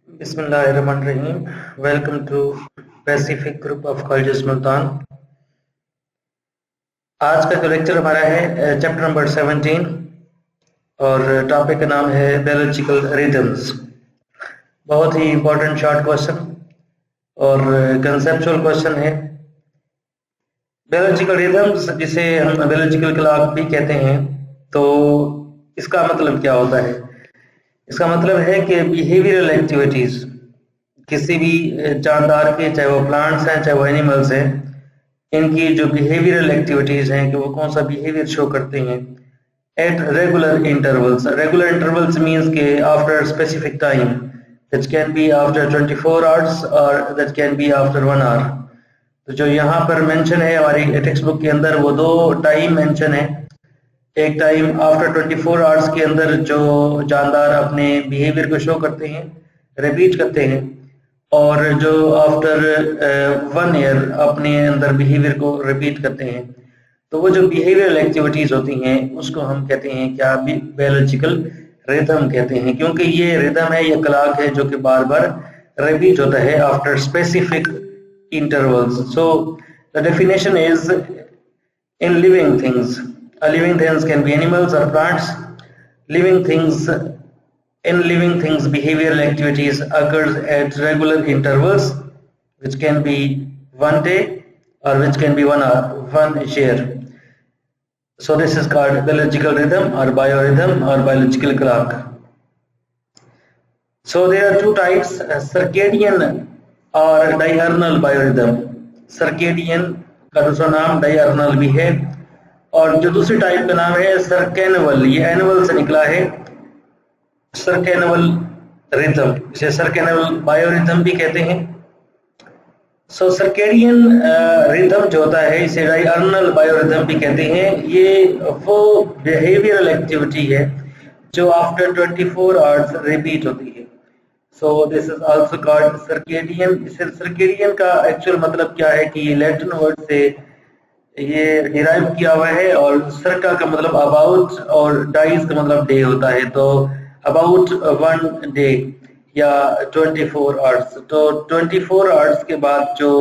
Bismillahirrahmanirrahim. Welcome to Pacific Group of Colleges Multan. आज का जो लेक्चर हमारा है चैप्टर नंबर 17 और टॉपिक का नाम है बायोलॉजिकल रिदम्स। बहुत ही इंपॉर्टेंट शॉर्ट क्वेश्चन और कंसेप्चुअल क्वेश्चन है। बायोलॉजिकल रिदम्स जिसे हम बायोलॉजिकल क्लॉक भी कहते हैं, तो इसका मतलब क्या होता है? इसका मतलब है कि बिहेवियरल एक्टिविटीज किसी भी जानदार के, चाहे वो प्लांट्स हैं चाहे वो एनिमल्स हैं, इनकी जो बिहेवियरल एक्टिविटीज हैं कि वो कौन सा बिहेवियर शो करते हैं at regular intervals. Regular intervals means के after specific time, that can be after 24 hours और that can be after 1 hour. तो जो यहाँ पर मेंशन है हमारी टेक्स्ट बुक के अंदर, वो दो टाइम मेंशन है। एक टाइम आफ्टर 24 आवर्स के अंदर जो जानदार अपने बिहेवियर को शो करते हैं, रिपीट करते हैं, और जो आफ्टर 1 ईयर अपने अंदर बिहेवियर को रिपीट करते हैं। तो वो जो बिहेवियरल एक्टिविटीज होती हैं उसको हम कहते हैं क्या? बायोलॉजिकल रिदम कहते हैं, क्योंकि ये रिदम है, ये क्लॉक है जो कि बार बार रिपीट होता है after specific intervals. So the definition is in living things. Living things can be animals or plants. In living things, behavioral activities occurs at regular intervals, which can be 1 day or which can be 1 hour, 1 year. So this is called biological rhythm or biorhythm or biological clock. So there are two types, circadian or diurnal biorhythm. Circadian का दूसरा नाम diurnal भी है, और जो दूसरी type का नाम है सर्केनवल। ये एनुअल से निकला है, सर्केनवल रिदम, इसे सर्केनवल बायोरिदम भी कहते हैं। सो सर्केडियन रिदम जो होता है इसे डायर्नल बायोरिदम भी कहते हैं। ये वो बिहेवियरल एक्टिविटी है जो आफ्टर 24 आवर्स रिपीट होती है। So this is also called circadian. Circadian का एक्चुअल मतलब क्या है कि ये लैटिन वर्ड से ये डिराइव किया हुआ है, और सर्का का मतलब अबाउट और डाइज का मतलब डे होता है। तो अबाउट 1 डे या 24 आवर्स। तो 24 आवर्स के बाद जो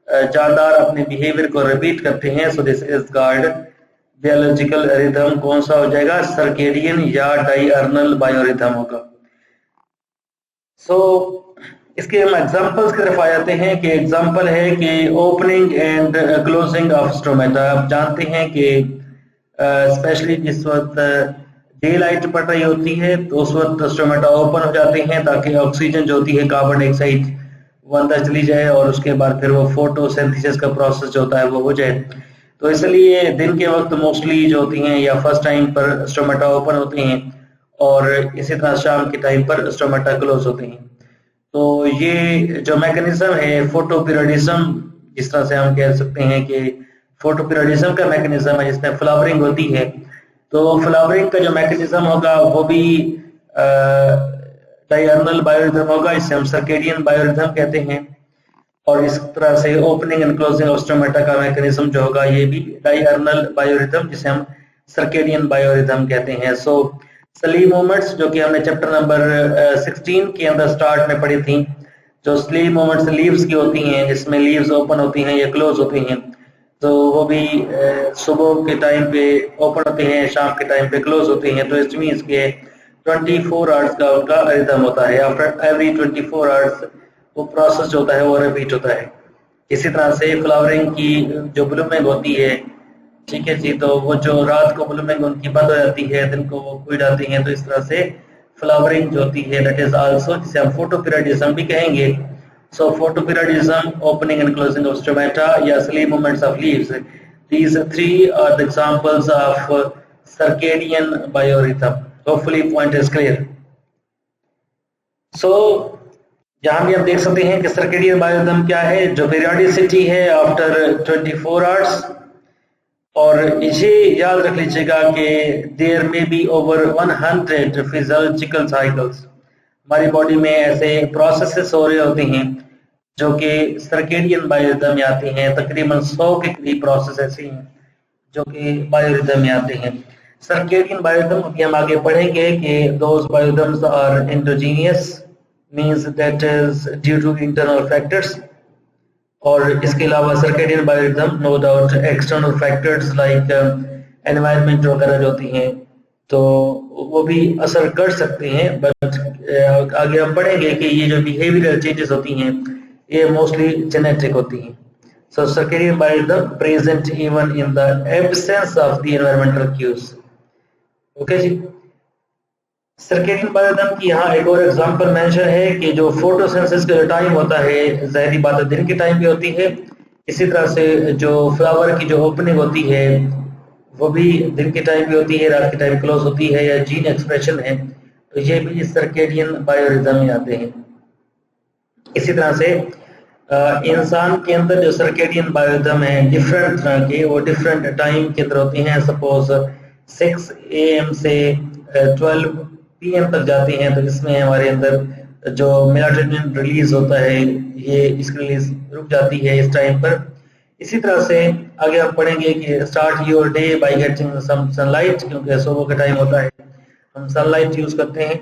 जानदार अपने बिहेवियर को रिपीट करते हैं, so this is called biological rhythm. कौन सा हो जाएगा? सर्केडियन या डायर्नल बायोरिदम होगा। इसके हम एग्जांपल्स की तरफ आ जाते हैं कि एग्जांपल है कि opening and closing of stomata. आप जानते हैं कि स्पेशली जिस वक्त डे लाइट पड़ रही होती है तो उस वक्त स्टोमेटा ओपन हो जाते हैं ताकि ऑक्सीजन जो होती है कार्बन डाइऑक्साइड वो अंदर चली जाए, और उसके बाद फिर वो फोटोसिंथेसिस का प्रोसेस जो होता है वो हो जाए। तो इसलिए दिन के वक्त मोस्टली जो होती हैं या फर्स्ट टाइम पर स्टोमेटा ओपन होते हैं, और इसी तरह शाम के टाइम पर स्टोमेटा क्लोज होते हैं। तो ये जो मैकेनिज्म है फोटोपीरियडिज्म, जिस तरह से हम कह सकते हैं कि फोटोपीरियडिज्म का मैकेनिज्म है जिसमें फ्लावरिंग होती है, तो फ्लावरिंग का जो मैकेनिज्म होगा वो भी डायर्नल बायोरिदम होगा, इसे हम सर्केडियन बायोरिदम कहते हैं। और इस तरह से opening and closing of stomata का मैकेनिज्म जो होगा ये भी डायर्नल बायोरिदम, जिसे हम सर्केडियन बायोरिदम कहते हैं। सो स्लीप मूवमेंट्स जो कि हमने चैप्टर नंबर 16 के अंदर स्टार्ट में पढ़ी थी, जो स्लीप मूवमेंट्स लीव्स की होती हैं, जिसमें लीव्स ओपन होती हैं या क्लोज होती हैं, तो वो भी सुबह के टाइम पे ओपन होते हैं, शाम के टाइम पे क्लोज होते हैं। तो इट मींस के 24 आवर्स का उनका रिदम होता है। आफ्टर एवरी 24 आवर्स वो प्रोसेस जो होता है वो रिपीट होता है। इसी तरह से फ्लावरिंग की जो ब्लूमिंग होती है, ठीक है जी, तो वो जो रात को ब्लूमिंग उनकी बंद हो जाती है, दिन को वो खुल जाती हैं, तो इस तरह से फ्लावरिंग जो होती है दैट इज आल्सो, जिसे हम फोटोपीरियडिज्म भी कहेंगे। So photoperiodism, opening and closing of stomata या sleep movements of leaves, these three are the examples of circadian biorhythm. Hopefully point is clear. So यहाँ भी हम देख सकते हैं कि सर्केडियन बायोरिदम क्या है, जो पीरियोडिसिटी है आफ्टर 24 आवर्स। और इसे याद रख लीजिएगा कि देयर में बी ओवर 100 फिजियोलॉजिकल साइकिल्स। हमारी बॉडी में ऐसे प्रोसेसेस हो रहे होते हैं जो कि सर्केडियन बायोरिदम में आते हैं। तकरीबन 100 के करीब प्रोसेस ऐसे हैं जो कि बायोरिदम में आते हैं। सर्केडियन बायोरिदम अभी हम आगे पढ़ेंगे कि those biorhythms are endogenous means that is due to internal factors. اور اس کے علاوہ circadian biorhythm no doubt external factors like environment وغیرہ جو ہوتی ہیں تو وہ بھی اثر کر سکتے ہیں، بٹ آگے ہم پڑھیں گے کہ یہ جو بیہیویئرل چینجز ہوتی ہیں یہ موسٹلی جینیٹک ہوتی ہیں. So circadian biorhythm present even in the absence of the environmental cues. Okay جی. سرکیڈین بایورhythm کی یہاں ایک اور ایگزامپل مینشن ہے کہ جو فوٹو سینسس کا جو ٹائم ہوتا ہے ظاہری بات ہے دن کے ٹائم پہ ہوتی ہے، اسی طرح سے جو فلاور کی جو اوپننگ ہوتی ہے وہ بھی دن کے ٹائم پہ ہوتی ہے، رات کے ٹائم کلوز ہوتی ہے، یا جین ایکسپریشن ہے تو یہ بھی سرکیڈین بایورhythm میں آتے ہیں. اسی طرح سے انسان کے اندر جو سرکیڈین بایورhythm ہے ڈفرینٹ طرح کے، وہ ڈفرینٹ ٹائم کے اندر ہوتے ہیں. سپوز 6 AM سے 12 PM تک جاتے ہیں تو اس میں ہمارے اندر جو میلاٹونن ریلیز ہوتا ہے یہ اس کی ریلیز رک جاتی ہے اس ٹائم پر. اسی طرح سے آگے آپ پڑھیں گے کہ start your day by getting some sunlight, کیونکہ صبح کا ٹائم ہوتا ہے ہم سن لائٹ یوز کرتے ہیں،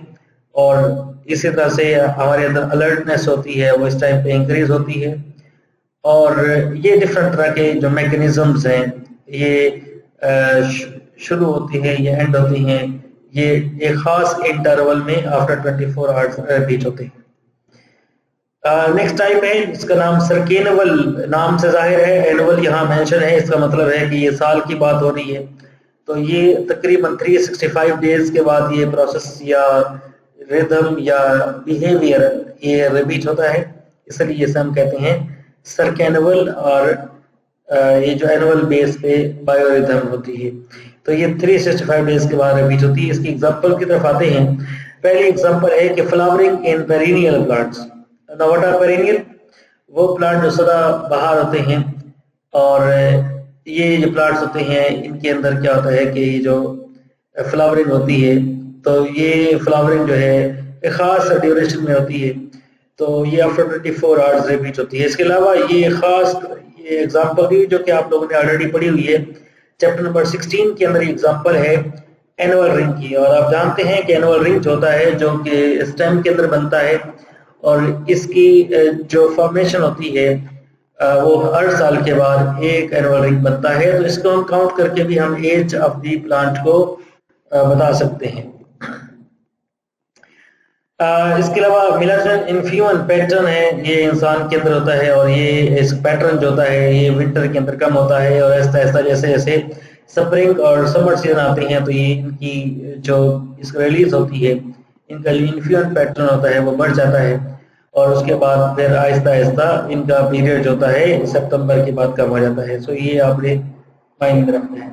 اور اسی طرح سے ہمارے اندر الرٹنیس ہوتی ہے وہ اس ٹائم پہ انکریز ہوتی ہے. اور یہ ڈفرینٹ طرح کے جو میکنزمز ہیں یہ شروع ہوتی ہیں، یہ اینڈ ہوتی ہیں، یہ ایک خاص انٹرول میں آفٹر 24 آورس ریپیٹ ہوتے ہیں. نیکسٹ ٹائپ ہے اس کا نام سرکینول، نام سے ظاہر ہے اینول یہاں مینشن ہے، اس کا مطلب ہے کہ یہ سال کی بات ہو رہی ہے. تو یہ تقریباً 365 ڈیز کے بعد یہ پروسیس یا ریدم یا بیہیویئر یہ ریپیٹ ہوتا ہے، اس لیے اسے ہم کہتے ہیں سرکینول. اور یہ جو اینول بیس پہ بایورhythm ہوتی ہے تو یہ 365 ڈیز کے بعد ریپیٹ ہوتی ہے. اس کی ایگزامپل کی طرف آتے ہیں. پہلی ایگزامپل ہے کہ فلاورنگ ان پیرینیل پلانٹس. نواٹا پیرینیل وہ پلانٹ جو سدا بہار ہوتے ہیں، اور یہ جو پلانٹس ہوتے ہیں ان کے اندر کیا ہوتا ہے کہ یہ جو فلاورنگ ہوتی ہے تو یہ فلاورنگ جو ہے ایک خاص ڈیوریشن میں ہوتی ہے، تو یہ آفٹر 24 آورس ریپیٹ ہوتی ہے. اس کے علاوہ یہ خاص یہ ایگزامپل بھی جو کہ آپ لوگوں نے آلریڈی پڑھی ہوئی ہے چیپٹر نمبر 16 کے اندر ایگزامپل ہے اینول رنگ کی. اور آپ جانتے ہیں کہ اینول رنگ جو ہوتا ہے جو کہ اسٹیم کے اندر بنتا ہے، اور اس کی جو فارمیشن ہوتی ہے وہ ہر سال کے بعد ایک اینول رنگ بنتا ہے. تو اس کو ہم کاؤنٹ کر کے بھی ہم ایج آف دی پلانٹ کو بتا سکتے ہیں. اس کے علاوہ میلاٹونن انفیوژن پیٹرن ہے، یہ انسان کے اندر ہوتا ہے، اور یہ اس پیٹرن جو ہوتا ہے یہ ونٹر کے اندر کم ہوتا ہے، اور ایسا ایسا جیسے جیسے سپرنگ اور سمر سیزن آتے ہیں تو یہ ان کی جو اس کو ریلیز ہوتی ہے ان کا جو انفیوژن پیٹرن ہوتا ہے وہ بڑھ جاتا ہے، اور اس کے بعد پھر آہستہ آہستہ ان کا پیریڈ جو ہوتا ہے سپتمبر کے بعد کم ہو جاتا ہے. سو یہ آپ نے مائنڈ میں رکھنا ہے.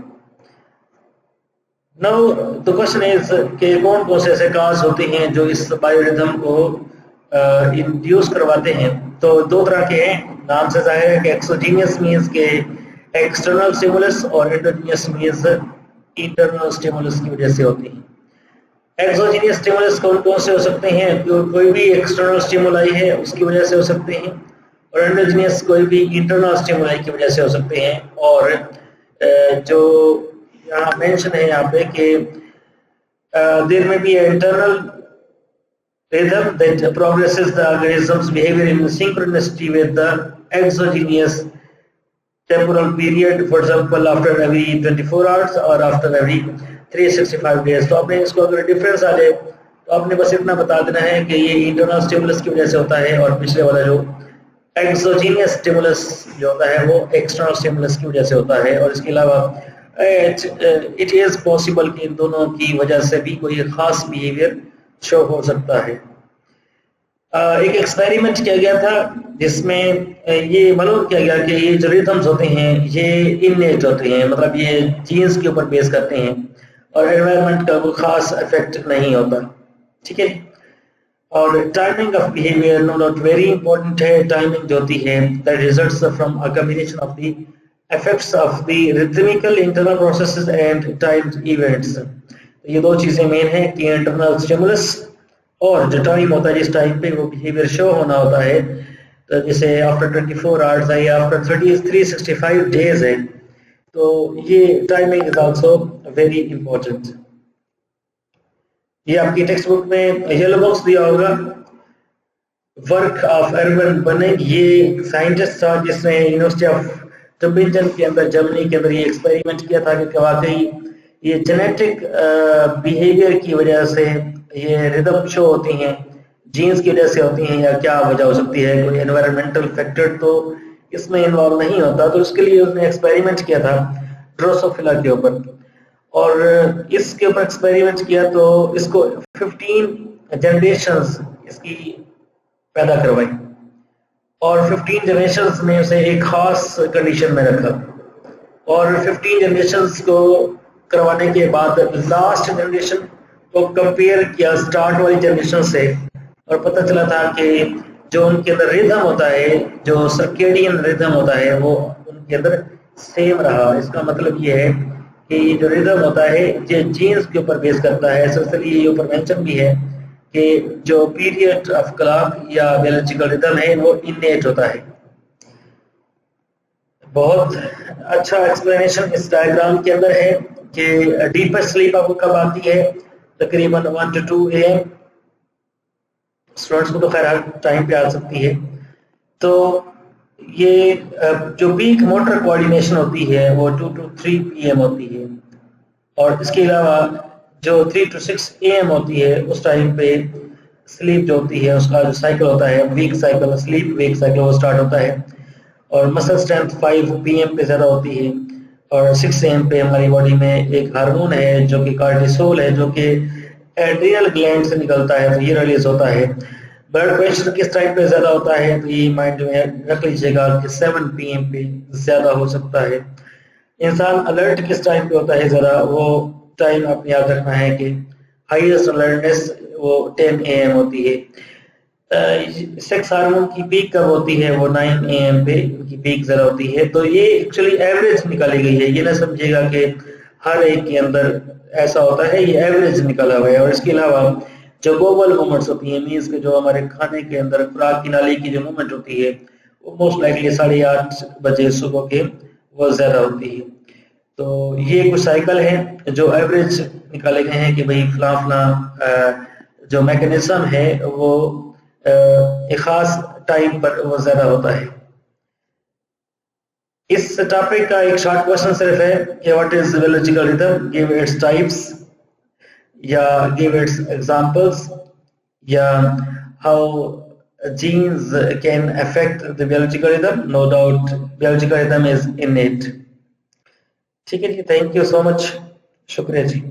Now the question is کہ کون کون سے ایسے کاز ہوتے ہیں جو اس بایورhythm کو انڈیوس کرواتے ہیں. تو دو طرح کے ہیں، نام سے ظاہر ہے کہ ایکسوجینیس مینس کہ ایکسٹرنل اسٹیمولس، اور انڈوجینیس مینس انٹرنل اسٹیمولس کی وجہ سے ہوتی ہیں. ایکسوجینیس اسٹیمولس کون کون سے ہو سکتے ہیں؟ کوئی بھی ایکسٹرنل اسٹیمولائی ہے اس کی وجہ سے ہو سکتے ہیں، اور انڈوجینیس کوئی بھی انٹرنل اسٹیمولائی کی وجہ سے ہو سکتے ہیں. اور جو یہاں مینشن ہے یہاں پہ کہ دیر میں بھی internal rhythm that progresses the organism's behavior in synchronicity with the exogenous temporal period, for example after every 24 hours or after every 365 days. تو آپ نے اس کو اگر ڈفرینس آ جائے تو آپ نے بس اتنا بتا دینا ہے کہ یہ انٹرنل اسٹیمولس کی وجہ سے ہوتا ہے، اور پچھلے والا جو ایکسوجینیس اسٹیمولس جو ہوتا ہے وہ ایکسٹرنل اسٹیمولس کی وجہ سے ہوتا ہے. اور اس کے علاوہ اٹ از پاسبل کہ ان دونوں کی وجہ سے بھی کوئی خاص بیہیویئر شو ہو سکتا ہے. ایک ایکسپیریمنٹ کیا گیا تھا جس میں یہ معلوم کیا گیا کہ یہ جو ریتھمز ہوتے ہیں یہ انیٹ ہوتے ہیں، مطلب یہ جینز کے اوپر بیس کرتے ہیں، اور انوائرمنٹ کا کوئی خاص افیکٹ نہیں ہوتا. ٹھیک ہے. اور timing of behaviour no doubt very important ہے. ٹائمنگ جو ہوتی ہے that results from a combination of the effects of the rhythmical internal processes and timed events. یہ دو چیزیں مین ہیں کہ انٹرنل اسٹیمولس اور جو ٹائم ہوتا ہے جس ٹائم پہ وہ بیہیویئر شو ہونا ہوتا ہے، تو جیسے آفٹر 24 آورس ہے یا آفٹر 365 ڈیز ہے، تو یہ timing is also very important. یہ آپ کی ٹیکسٹ بک میں یلو باکس دیا ہوگا، वर्क ऑफ अर्बन बर्निंग, ये साइंटिस्ट था जिसने यूनिवर्सिटी ऑफ ट्यूबिंगन के अंदर, जर्मनी के अंदर ये एक्सपेरिमेंट किया था कि वाकई ये जेनेटिक बिहेवियर की वजह से ये रिदम शो होती हैं, जीन्स की वजह से होती हैं, या क्या वजह हो सकती है, कोई एनवायरमेंटल फैक्टर तो इसमें इन्वॉल्व नहीं होता। तो उसके लिए उसने एक्सपेरिमेंट किया था ड्रोसोफिला के ऊपर, और इसके ऊपर एक्सपेरिमेंट किया तो इसको 15 जनरेशंस इसकी पैदा करवाई, और 15 जनरेशंस में उसे एक खास कंडीशन में रखा, और 15 जनरेशंस को करवाने के बाद लास्ट जनरेशन को कंपेयर किया स्टार्ट वाली जनरेशन से, और पता चला था कि जो उनके अंदर रिदम होता है, जो सर्केडियन रिदम होता है, वो उनके अंदर सेम रहा। इसका मतलब ये है कि जो रिदम होता है ये जीन्स के ऊपर बेस करता है। इसलिए ये ऊपर मेंशन भी है कि जो पीरियड ऑफ क्लॉक या बायोलॉजिकल रिदम है वो इननेट होता है। बहुत अच्छा एक्सप्लेनेशन इस डायग्राम के अंदर है कि डीपर स्लीप आपको कब आती है, तकरीबन 1 to 2 AM। स्टूडेंट्स को तो खैर हर टाइम पे आ सकती है। तो ये जो पीक मोटर कोऑर्डिनेशन होती है वो 2 to 3 PM होती है, और इसके अलावा जो 3 to 6 AM होती है उस टाइम पे स्लीप जो होती है उसका जो साइकिल होता है, wake cycle, sleep wake cycle, वो स्टार्ट होता है। और मसल स्ट्रेंथ 5 PM पे ज़्यादा होती है, और 6 AM पे हमारी बॉडी में एक हार्मोन है जो कि कार्टिसोल है, जो कि एड्रिनल ग्लैंड से निकलता है, तो ये रिलीज होता है। ब्लड प्रेशर किस टाइम पे ज़्यादा होता है, तो ये माइंड में रख लीजिएगा कि 7 PM पे ज़्यादा हो सकता है। इंसान अलर्ट किस टाइम पे होता है ज़्यादा, वो टाइम आपने याद रखना है कि हाईएस्ट अलर्टनेस वो 10 AM होती है। सेक्स हार्मोन की पीक कब होती है, वो 9 AM पे उनकी पीक ज़रा होती है। तो ये एक्चुअली एवरेज निकाली गई है, ये ना समझिएगा कि हर एक के अंदर ऐसा होता है, ये एवरेज निकाला हुआ है। और इसके अलावा जो बोवल मूवमेंट्स होती हैं, मीन्स के जो हमारे खाने के अंदर खुराक की नाली की जो मूवमेंट होती है, वो मोस्ट लाइकली 8:30 बजे सुबह के वो ज़्यादा होती है। तो ये कुछ साइकिल है जो एवरेज निकाले गए हैं कि भाई फला जो मैकेनिज्म है वो एक खास टाइम पर वो ज़्यादा होता है। इस टॉपिक का एक शॉर्ट क्वेश्चन सिर्फ है कि what is biological rhythm, give its types, या गिव इट्स एग्जांपल्स, या how genes can affect the biological rhythm. No doubt biological rhythm is innate. ठीक है जी, थैंक यू सो मच, शुक्रिया जी।